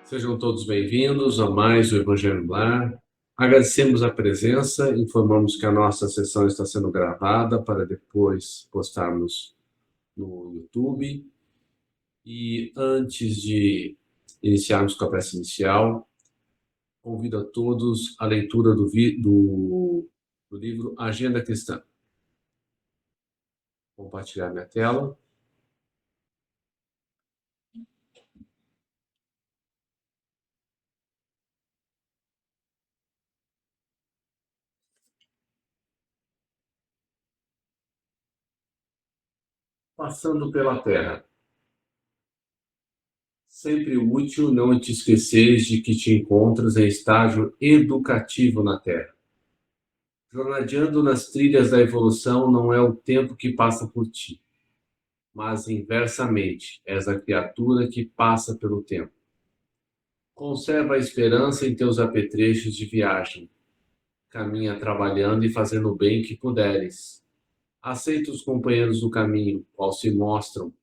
Sejam todos bem-vindos a mais o Evangelho no Lar. Agradecemos a presença, informamos que a nossa sessão está sendo gravada para depois postarmos no YouTube. E antes de iniciarmos com a prece inicial, convido a todos à leitura do livro Agenda Cristã. Vou compartilhar minha tela. Passando pela Terra. Sempre útil não te esqueceres de que te encontras em estágio educativo na Terra. Jornadeando nas trilhas da evolução não é o tempo que passa por ti, mas inversamente, és a criatura que passa pelo tempo. Conserva a esperança em teus apetrechos de viagem. Caminha trabalhando e fazendo o bem que puderes. Aceita os companheiros do caminho, qual se mostram,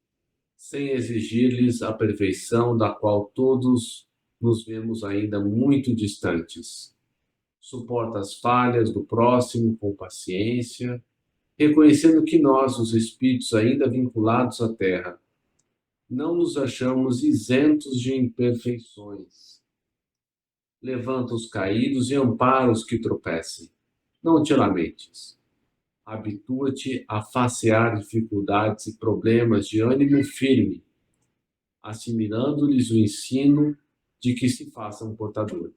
sem exigir-lhes a perfeição da qual todos nos vemos ainda muito distantes. Suporta as falhas do próximo com paciência, reconhecendo que nós, os espíritos ainda vinculados à Terra, não nos achamos isentos de imperfeições. Levanta os caídos e ampara os que tropecem. Não te lamentes. Habitua-te a facear dificuldades e problemas de ânimo firme, assimilando-lhes o ensino de que se façam portadores.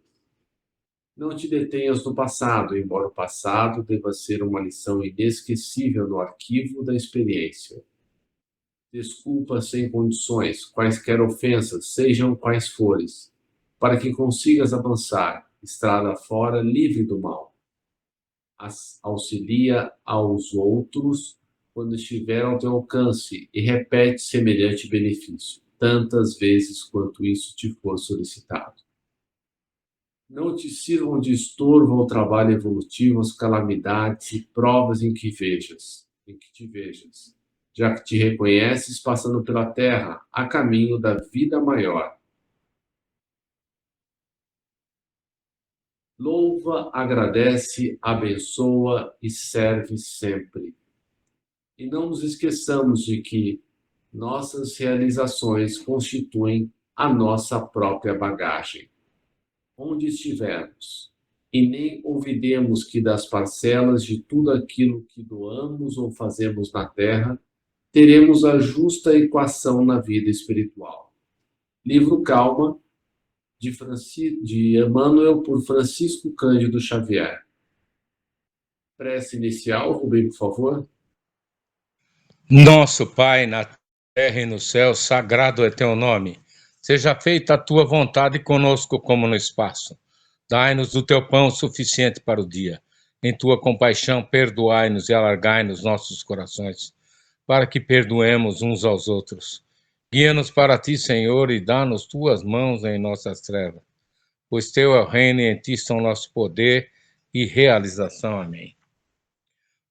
Não te detenhas no passado, embora o passado deva ser uma lição inesquecível no arquivo da experiência. Desculpa sem condições, quaisquer ofensas, sejam quais fores, para que consigas avançar, estrada fora, livre do mal. Auxilia aos outros quando estiver ao teu alcance e repete semelhante benefício, tantas vezes quanto isso te for solicitado. Não te sirvam de estorvo ao trabalho evolutivo as calamidades e provas em que te vejas, já que te reconheces passando pela terra a caminho da vida maior. Louva, agradece, abençoa e serve sempre. E não nos esqueçamos de que nossas realizações constituem a nossa própria bagagem. Onde estivermos, e nem olvidemos que das parcelas de tudo aquilo que doamos ou fazemos na terra, teremos a justa equação na vida espiritual. Livro Calma, de Emmanuel, por Francisco Cândido Xavier. Prece inicial, Rubem, por favor. Nosso Pai, na terra e no céu, sagrado é teu nome. Seja feita a tua vontade conosco como no espaço. Dai-nos do teu pão suficiente para o dia. Em tua compaixão, perdoai-nos e alargai-nos nossos corações, para que perdoemos uns aos outros. Guia-nos para ti, Senhor, e dá-nos tuas mãos em nossas trevas. Pois teu é o reino e em ti estão nosso poder e realização. Amém.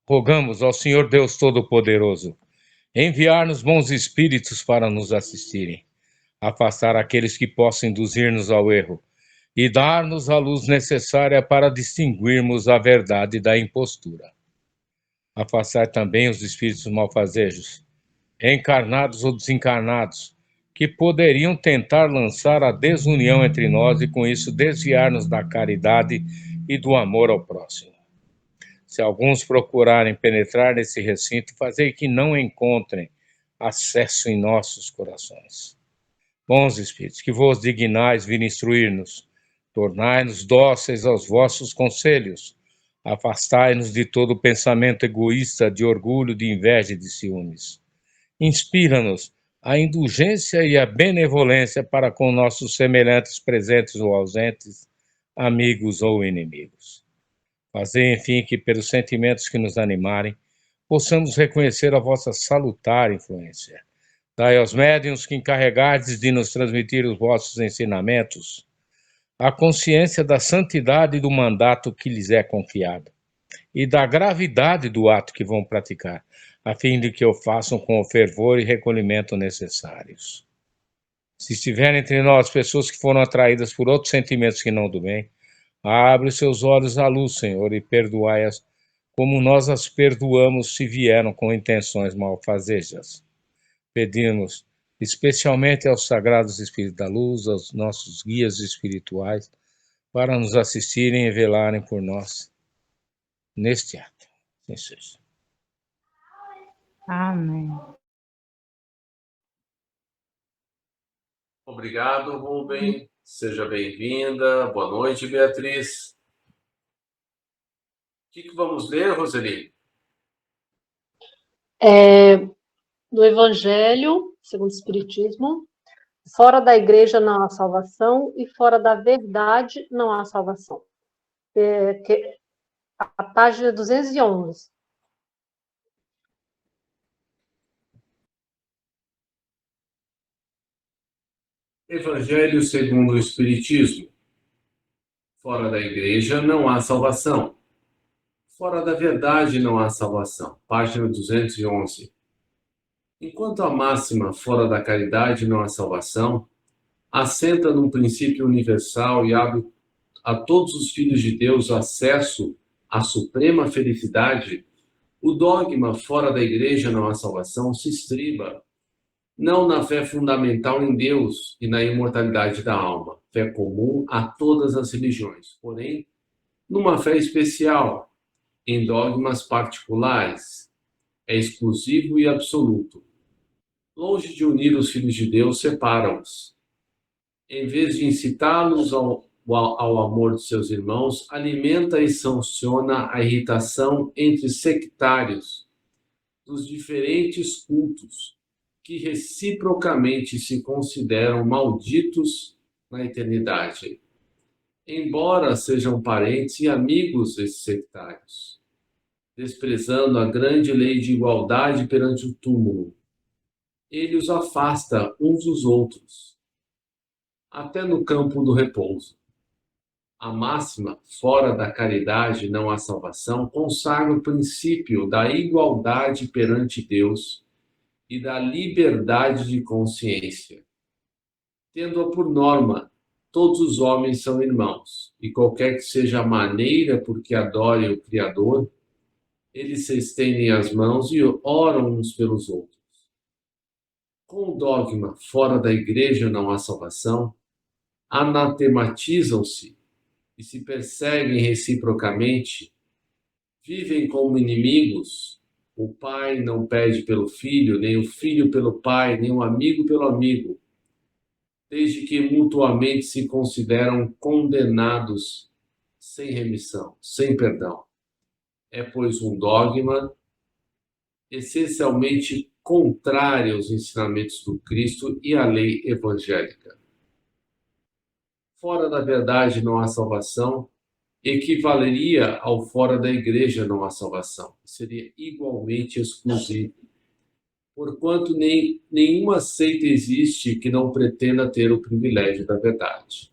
Rogamos ao Senhor Deus Todo-Poderoso enviar-nos bons espíritos para nos assistirem, afastar aqueles que possam induzir-nos ao erro e dar-nos a luz necessária para distinguirmos a verdade da impostura. Afastar também os espíritos malfazejos, encarnados ou desencarnados, que poderiam tentar lançar a desunião entre nós e com isso desviar-nos da caridade e do amor ao próximo. Se alguns procurarem penetrar nesse recinto, fazei que não encontrem acesso em nossos corações. Bons Espíritos, que vos dignais vir instruir-nos, tornai-nos dóceis aos vossos conselhos, afastai-nos de todo pensamento egoísta, de orgulho, de inveja e de ciúmes. Inspira-nos a indulgência e a benevolência para com nossos semelhantes presentes ou ausentes, amigos ou inimigos. Fazei, enfim, que pelos sentimentos que nos animarem, possamos reconhecer a vossa salutar influência. Dai aos médiuns que encarregardes de nos transmitir os vossos ensinamentos a consciência da santidade do mandato que lhes é confiado e da gravidade do ato que vão praticar, a fim de que o façam com o fervor e recolhimento necessários. Se estiver entre nós pessoas que foram atraídas por outros sentimentos que não do bem, abre os seus olhos à luz, Senhor, e perdoai-as como nós as perdoamos se vieram com intenções malfazejas. Pedimos especialmente aos sagrados Espíritos da Luz, aos nossos guias espirituais, para nos assistirem e velarem por nós neste ato. Assim seja. Amém. Obrigado, Rubem. Seja bem-vinda. Boa noite, Beatriz. O que vamos ler, Roseli? Do Evangelho, segundo o Espiritismo, fora da igreja não há salvação e fora da verdade não há salvação. A página 211. Evangelho segundo o Espiritismo. Fora da igreja não há salvação. Fora da verdade não há salvação. Página 211. Enquanto a máxima fora da caridade não há salvação, assenta num princípio universal e abre a todos os filhos de Deus acesso à suprema felicidade, o dogma fora da igreja não há salvação se estriba não na fé fundamental em Deus e na imortalidade da alma, fé comum a todas as religiões, porém, numa fé especial, em dogmas particulares, é exclusivo e absoluto. Longe de unir os filhos de Deus, separa-os. Em vez de incitá-los ao amor de seus irmãos, alimenta e sanciona a irritação entre sectários dos diferentes cultos, que reciprocamente se consideram malditos na eternidade, embora sejam parentes e amigos desses sectários, desprezando a grande lei de igualdade perante o túmulo. Ele os afasta uns dos outros, até no campo do repouso. A máxima, fora da caridade não há salvação, consagra o princípio da igualdade perante Deus e da liberdade de consciência. Tendo-a por norma, todos os homens são irmãos, e qualquer que seja a maneira por que adorem o Criador, eles se estendem as mãos e oram uns pelos outros. Com o dogma fora da igreja não há salvação, anatematizam-se e se perseguem reciprocamente, vivem como inimigos. O pai não pede pelo filho, nem o filho pelo pai, nem o amigo pelo amigo, desde que mutuamente se consideram condenados sem remissão, sem perdão. É, pois, um dogma essencialmente contrário aos ensinamentos do Cristo e à lei evangélica. Fora da verdade não há salvação, equivaleria ao fora da igreja não há salvação. Seria igualmente exclusivo, porquanto nenhuma seita existe que não pretenda ter o privilégio da verdade.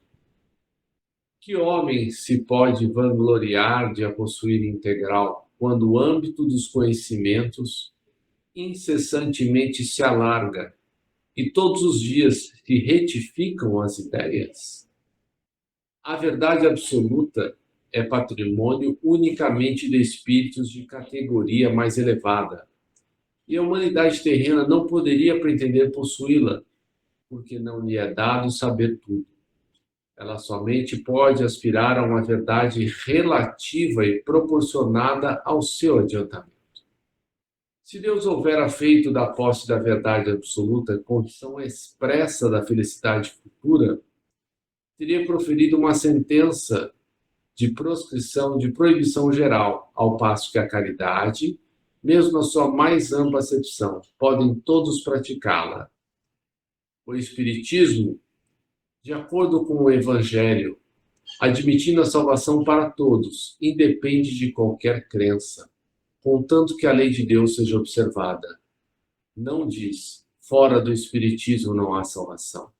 Que homem se pode vangloriar de a possuir integral, quando o âmbito dos conhecimentos incessantemente se alarga e todos os dias se retificam as ideias? A verdade absoluta é patrimônio unicamente de espíritos de categoria mais elevada, e a humanidade terrena não poderia pretender possuí-la, porque não lhe é dado saber tudo. Ela somente pode aspirar a uma verdade relativa e proporcionada ao seu adiantamento. Se Deus houvera feito da posse da verdade absoluta condição expressa da felicidade futura, teria proferido uma sentença de proscrição, de proibição geral, ao passo que a caridade, mesmo na sua mais ampla acepção, podem todos praticá-la. O Espiritismo, de acordo com o Evangelho, admitindo a salvação para todos, independe de qualquer crença, contanto que a lei de Deus seja observada. Não diz, fora do Espiritismo não há salvação.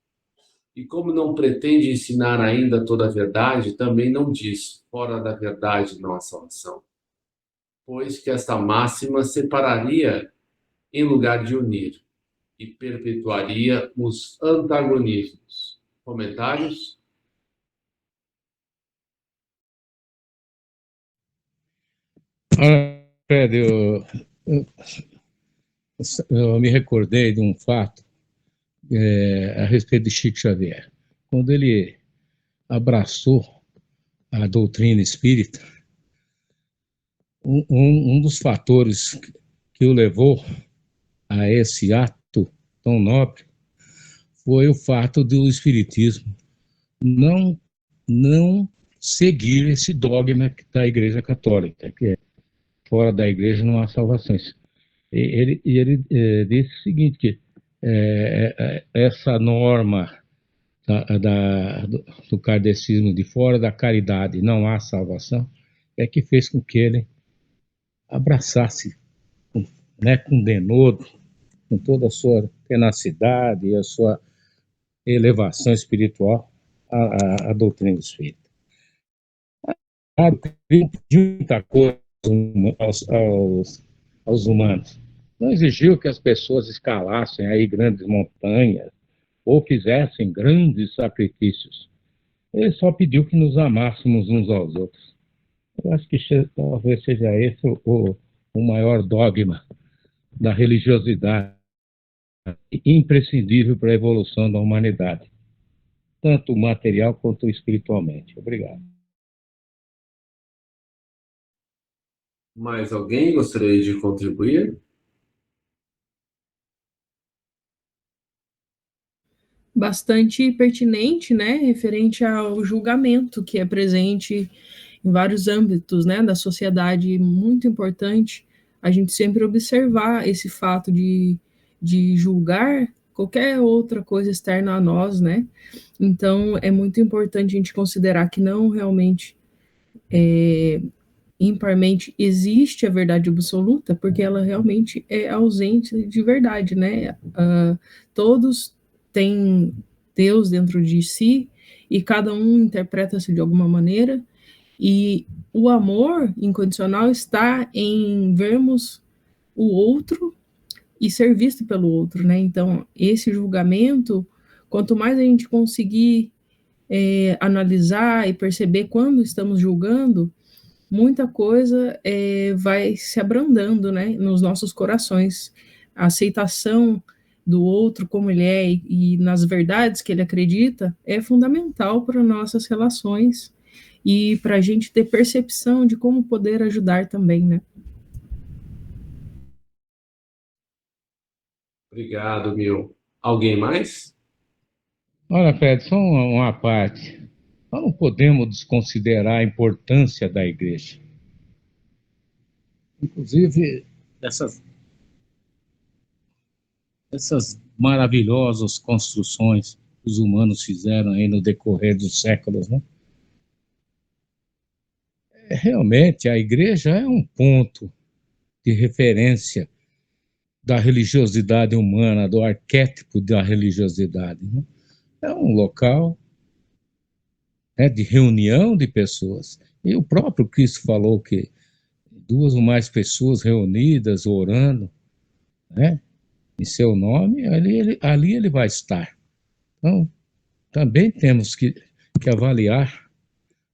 E como não pretende ensinar ainda toda a verdade, também não diz, fora da verdade não há salvação. Pois que esta máxima separaria em lugar de unir. e perpetuaria os antagonismos. Comentários? Fred, eu me recordei de um fato a respeito de Chico Xavier. Quando ele abraçou a doutrina espírita, um dos fatores que o levou a esse ato tão nobre foi o fato do espiritismo não seguir esse dogma da Igreja Católica, que é fora da Igreja não há salvações. Ele disse o seguinte, que essa norma do kardecismo de fora da caridade não há salvação, é que fez com que ele abraçasse, né, com denodo, com toda a sua tenacidade e a sua elevação espiritual, a doutrina espírita. Claro, pediu muita coisa aos humanos. Não exigiu que as pessoas escalassem aí grandes montanhas ou fizessem grandes sacrifícios. Ele só pediu que nos amássemos uns aos outros. Eu acho que talvez seja esse o maior dogma da religiosidade, imprescindível para a evolução da humanidade, tanto material quanto espiritualmente. Obrigado. Mais alguém gostaria de contribuir? Bastante pertinente, né, referente ao julgamento que é presente em vários âmbitos, né, da sociedade, muito importante a gente sempre observar esse fato de julgar qualquer outra coisa externa a nós, né, então é muito importante a gente considerar que não realmente imparmente existe a verdade absoluta, porque ela realmente é ausente de verdade, né? Todos têm Deus dentro de si e cada um interpreta-se de alguma maneira, e o amor incondicional está em vermos o outro e ser visto pelo outro, né? Então, esse julgamento, quanto mais a gente conseguir analisar e perceber quando estamos julgando, muita coisa vai se abrandando, né, nos nossos corações. A aceitação do outro como ele é e nas verdades que ele acredita é fundamental para nossas relações e para a gente ter percepção de como poder ajudar também, né? Obrigado, Mil. Alguém mais? Olha, Fred, só uma parte. Nós não podemos desconsiderar a importância da igreja. Inclusive, essas maravilhosas construções que os humanos fizeram aí no decorrer dos séculos, né? Realmente, a igreja é um ponto de referência da religiosidade humana, do arquétipo da religiosidade, né? É um local, né, de reunião de pessoas. E o próprio Cristo falou que duas ou mais pessoas reunidas, orando, né, em seu nome, ali ele vai estar. Então, também temos que avaliar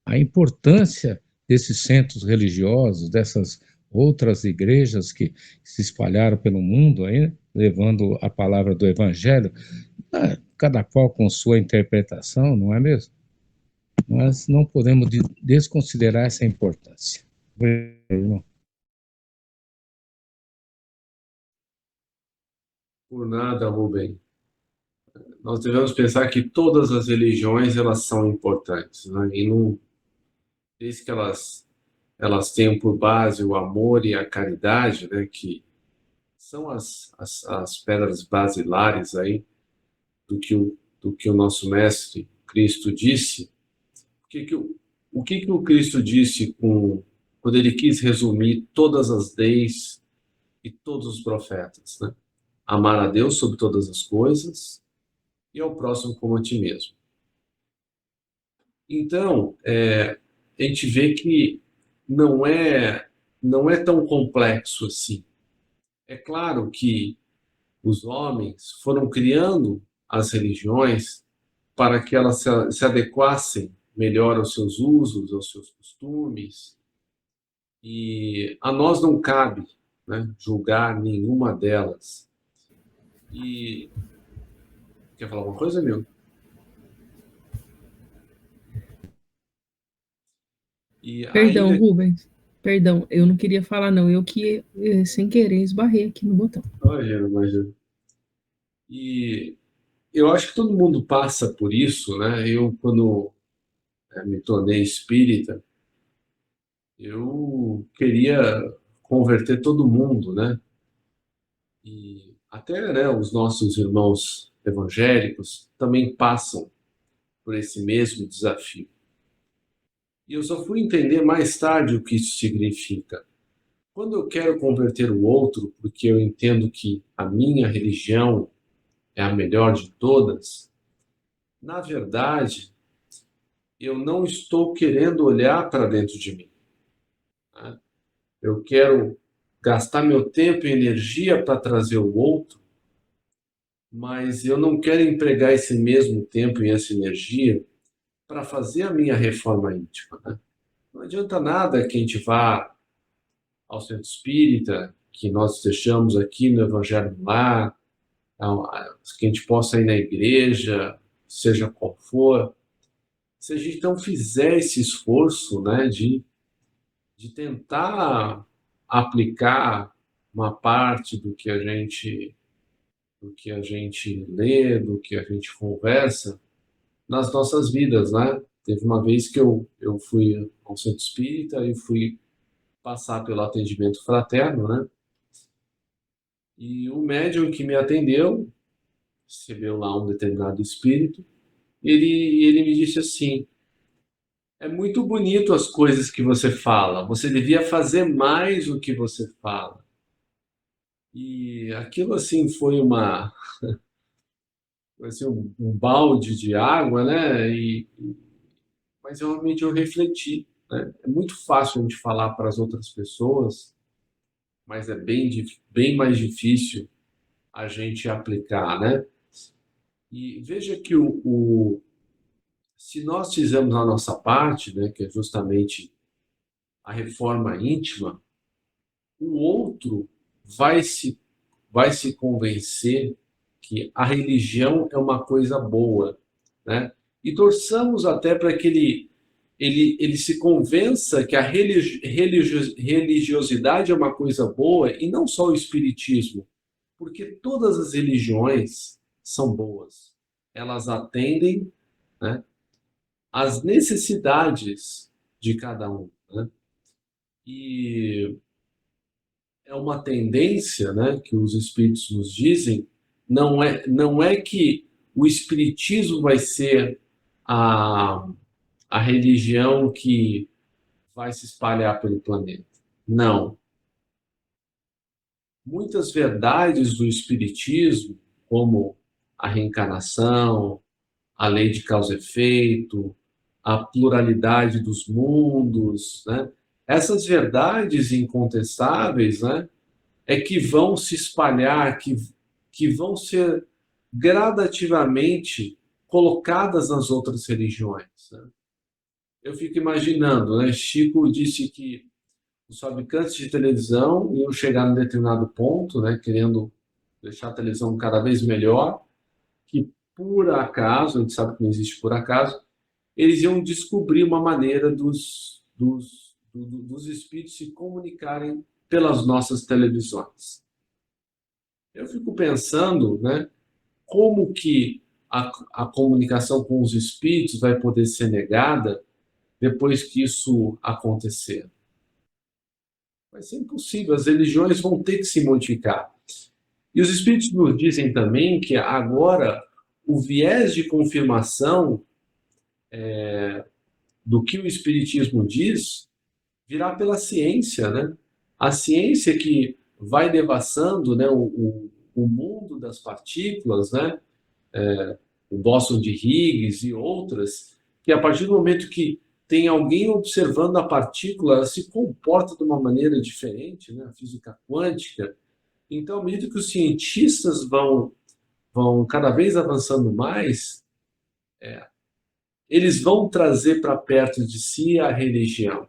a importância desses centros religiosos, dessas outras igrejas que se espalharam pelo mundo aí, né, levando a palavra do Evangelho, cada qual com sua interpretação, não é mesmo? Nós não podemos desconsiderar essa importância. Por nada, Rubem. Nós devemos pensar que todas as religiões elas são importantes, né? E não, desde que elas tenham por base o amor e a caridade, né? Que são as pedras basilares aí do que o nosso mestre Cristo disse. O que o Cristo disse quando ele quis resumir todas as leis e todos os profetas, né? Amar a Deus sobre todas as coisas e ao próximo como a ti mesmo. Então, a gente vê que não é tão complexo assim. É claro que os homens foram criando as religiões para que elas se adequassem melhor aos seus usos, aos seus costumes, e a nós não cabe, né, julgar nenhuma delas. E quer falar alguma coisa, meu? E Perdão, ainda, Rubens. Perdão, eu não queria falar, não. Eu que, sem querer, esbarrei aqui no botão. imagina. E eu acho que todo mundo passa por isso, né? Eu, quando me tornei espírita, eu queria converter todo mundo, né? E até, né, os nossos irmãos evangélicos também passam por esse mesmo desafio. E eu só fui entender mais tarde o que isso significa. Quando eu quero converter o outro, porque eu entendo que a minha religião é a melhor de todas, na verdade, eu não estou querendo olhar para dentro de mim, né? Eu quero gastar meu tempo e energia para trazer o outro, mas eu não quero empregar esse mesmo tempo e essa energia para fazer a minha reforma íntima, né? Não adianta nada que a gente vá ao centro espírita, que nós deixamos aqui no Evangelho no Lar, que a gente possa ir na igreja, seja qual for, se a gente não fizer esse esforço, né, de tentar aplicar uma parte do que a gente lê, do que a gente conversa nas nossas vidas, né? Teve uma vez que eu fui ao centro espírita e fui passar pelo atendimento fraterno, né? E o médium que me atendeu recebeu lá um determinado espírito, ele me disse assim: é muito bonito as coisas que você fala, você devia fazer mais o que você fala. E aquilo assim foi assim, um balde de água, né? Mas realmente eu refleti, né? É muito fácil a gente falar para as outras pessoas, mas é bem mais difícil a gente aplicar, né? E veja que se nós fizermos a nossa parte, né, que é justamente a reforma íntima, o outro vai se, vai se convencer que a religião é uma coisa boa, né? E torçamos até para que ele se convença que a religiosidade é uma coisa boa e não só o espiritismo, porque todas as religiões são boas. Elas atendem, né, às necessidades de cada um, né? E é uma tendência, né, que os espíritos nos dizem, não é que o espiritismo vai ser a, a religião que vai se espalhar pelo planeta. Não. Muitas verdades do espiritismo, como a reencarnação, a lei de causa e efeito, a pluralidade dos mundos, né? Essas verdades incontestáveis, né, é que vão se espalhar, que vão ser gradativamente colocadas nas outras religiões, né? Eu fico imaginando, né? Chico disse que os fabricantes de televisão iam chegar num determinado ponto, né, querendo deixar a televisão cada vez melhor, que por acaso, a gente sabe que não existe por acaso, eles iam descobrir uma maneira dos espíritos se comunicarem pelas nossas televisões. Eu fico pensando, né, como que a comunicação com os espíritos vai poder ser negada depois que isso acontecer. Vai ser impossível, as religiões vão ter que se modificar. E os espíritos nos dizem também que agora o viés de confirmação do que o espiritismo diz virá pela ciência, né? A ciência que vai devassando, né, o mundo das partículas, né? O bóson de Higgs e outras, que a partir do momento que tem alguém observando a partícula, ela se comporta de uma maneira diferente, né? A física quântica, Então, à medida que os cientistas vão cada vez avançando mais, eles vão trazer para perto de si a religião,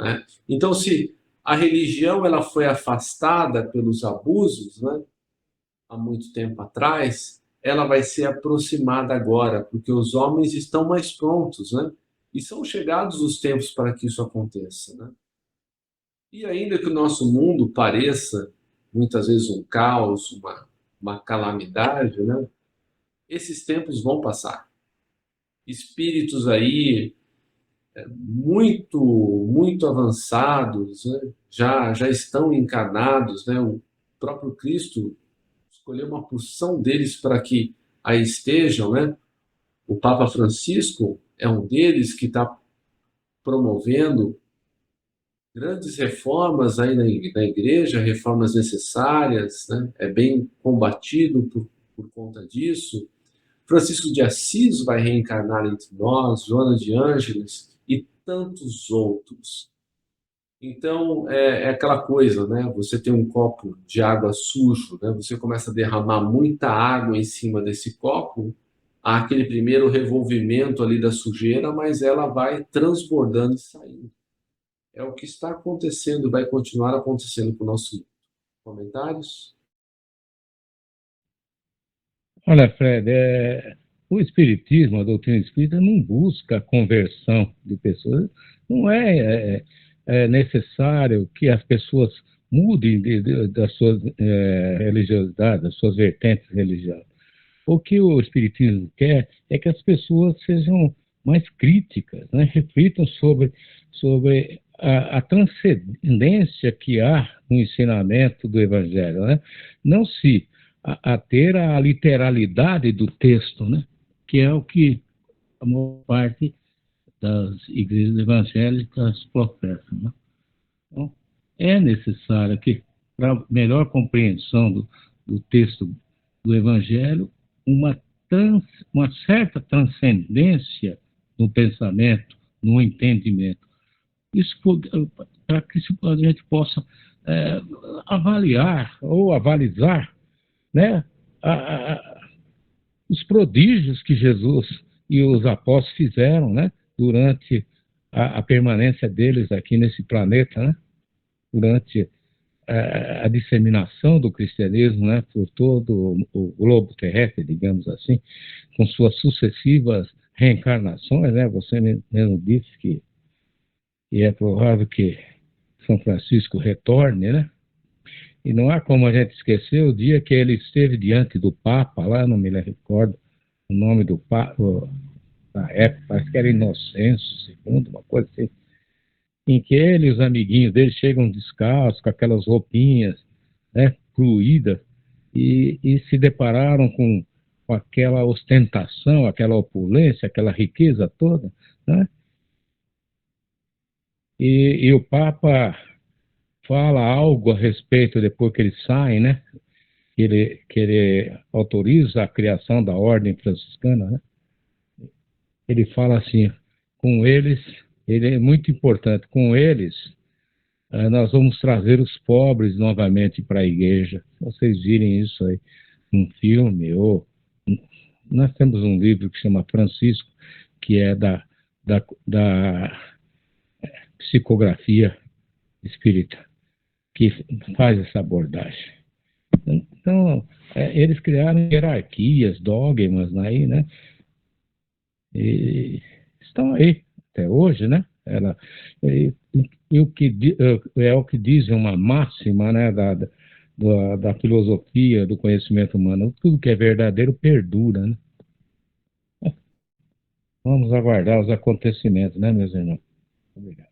né? Então, se a religião ela foi afastada pelos abusos, né, há muito tempo atrás, ela vai ser aproximada agora, porque os homens estão mais prontos, né? E são chegados os tempos para que isso aconteça, né? E ainda que o nosso mundo pareça muitas vezes um caos, uma calamidade, né? Esses tempos vão passar. Espíritos aí muito avançados, né? Já estão encarnados, né? O próprio Cristo escolheu uma porção deles para que aí estejam, né? O Papa Francisco é um deles que está promovendo grandes reformas aí na igreja, reformas necessárias, né? É bem combatido por conta disso. Francisco de Assis vai reencarnar entre nós, Joana de Ângeles e tantos outros. Então, é aquela coisa, né? Você tem um copo de água sujo, né? Você começa a derramar muita água em cima desse copo, há aquele primeiro revolvimento ali da sujeira, mas ela vai transbordando e saindo. É o que está acontecendo, vai continuar acontecendo com o nosso mundo. Comentários? Olha, Fred, o Espiritismo, a doutrina espírita, não busca a conversão de pessoas. Não é necessário que as pessoas mudem das suas religiosidades, das suas vertentes religiosas. O que o Espiritismo quer é que as pessoas sejam mais críticas, né? Reflitam sobre a transcendência que há no ensinamento do Evangelho, né? Não se ter a literalidade do texto, né? Que é o que a maior parte das igrejas evangélicas professam, né? Então, é necessário que, para melhor compreensão do texto do Evangelho, uma, uma certa transcendência no pensamento, no entendimento. Isso para que a gente possa avaliar ou avalizar, né, os prodígios que Jesus e os apóstolos fizeram, né, durante a permanência deles aqui nesse planeta, né, durante a disseminação do cristianismo, né, por todo o globo terrestre, digamos assim, com suas sucessivas reencarnações, né? Você mesmo disse que é provável que São Francisco retorne, né? E não há como a gente esquecer o dia que ele esteve diante do Papa, lá, não me recordo o nome do Papa, na época, parece que era Inocêncio II, uma coisa assim, em que ele e os amiguinhos dele chegam descalços, com aquelas roupinhas, né, fluídas, e se depararam com aquela ostentação, aquela opulência, aquela riqueza toda, né? E o Papa fala algo a respeito, depois que eles saem, né? Que ele autoriza a criação da ordem franciscana, né? Ele fala assim, com eles, ele é muito importante, com eles nós vamos trazer os pobres novamente para a igreja. Se vocês virem isso aí num filme, ou nós temos um livro que chama Francisco, que é da psicografia espírita, que faz essa abordagem. Então, eles criaram hierarquias, dogmas aí, né? E estão aí até hoje, né? E o que é o que diz uma máxima, né, da filosofia, do conhecimento humano. Tudo que é verdadeiro perdura, né? Vamos aguardar os acontecimentos, né, meus irmãos? Obrigado.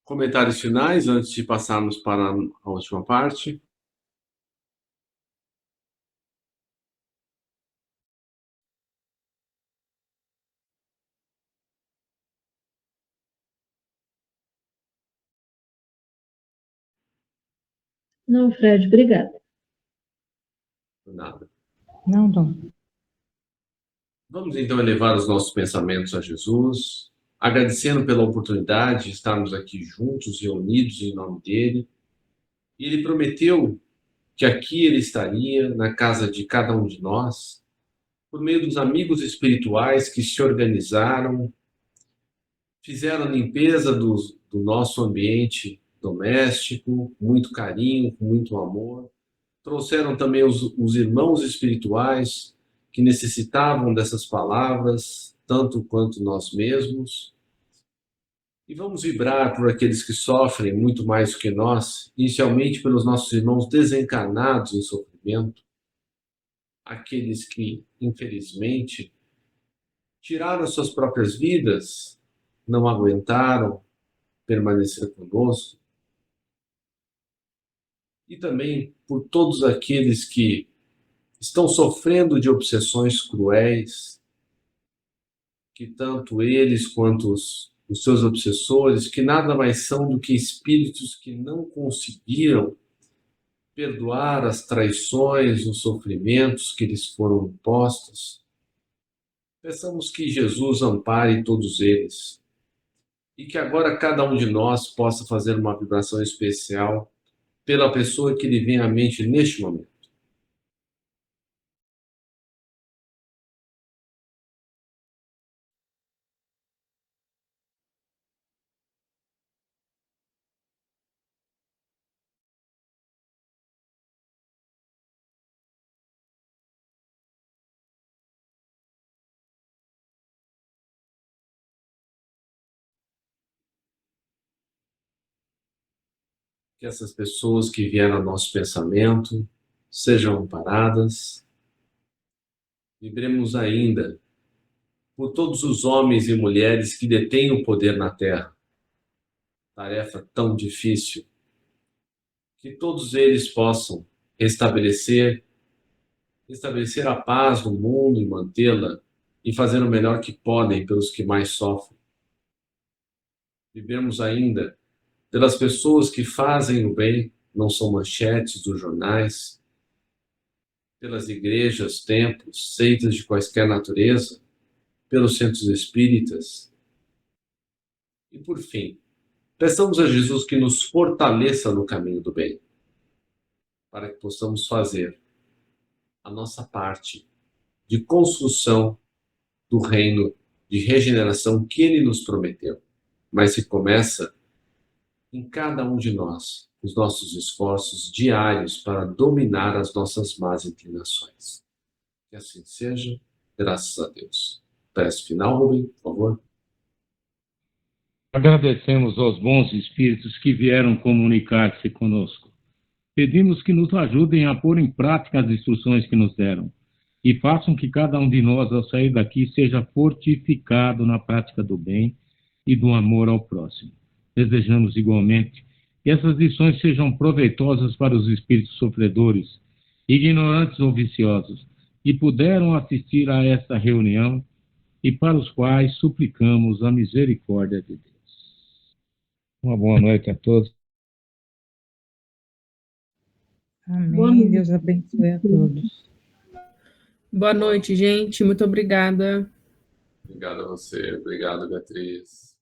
Comentários finais antes de passarmos para a última parte. Não, Fred, obrigada. Nada. Não. Vamos então elevar os nossos pensamentos a Jesus, agradecendo pela oportunidade de estarmos aqui juntos, reunidos em nome dele. E ele prometeu que aqui ele estaria, na casa de cada um de nós, por meio dos amigos espirituais que se organizaram, fizeram a limpeza do nosso ambiente doméstico, com muito carinho, com muito amor. Trouxeram também os irmãos espirituais que necessitavam dessas palavras, tanto quanto nós mesmos. E vamos vibrar por aqueles que sofrem muito mais do que nós, inicialmente pelos nossos irmãos desencarnados em sofrimento, aqueles que, infelizmente, tiraram suas próprias vidas, não aguentaram permanecer conosco, e também por todos aqueles que estão sofrendo de obsessões cruéis, que tanto eles quanto os seus obsessores, que nada mais são do que espíritos que não conseguiram perdoar as traições, os sofrimentos que lhes foram impostos. Peçamos que Jesus ampare todos eles e que agora cada um de nós possa fazer uma vibração especial pela pessoa que lhe vem à mente neste momento. Que essas pessoas que vieram ao nosso pensamento sejam amparadas. Vibremos ainda por todos os homens e mulheres que detêm o poder na Terra. Tarefa tão difícil. Que todos eles possam restabelecer a paz no mundo e mantê-la e fazer o melhor que podem pelos que mais sofrem. Vivemos ainda pelas pessoas que fazem o bem, não são manchetes dos jornais, pelas igrejas, templos, seitas de quaisquer natureza, pelos centros espíritas. E por fim, peçamos a Jesus que nos fortaleça no caminho do bem, para que possamos fazer a nossa parte de construção do reino de regeneração que Ele nos prometeu, mas que começa em cada um de nós, os nossos esforços diários para dominar as nossas más inclinações. Que assim seja, graças a Deus. Prece final, Rubem, por favor. Agradecemos aos bons espíritos que vieram comunicar-se conosco. Pedimos que nos ajudem a pôr em prática as instruções que nos deram e façam que cada um de nós, ao sair daqui, seja fortificado na prática do bem e do amor ao próximo. Desejamos igualmente que essas lições sejam proveitosas para os espíritos sofredores, ignorantes ou viciosos, que puderam assistir a esta reunião e para os quais suplicamos a misericórdia de Deus. Uma boa noite a todos. Amém. Deus abençoe a todos. Boa noite, gente. Muito obrigada. Obrigado a você. Obrigado, Beatriz.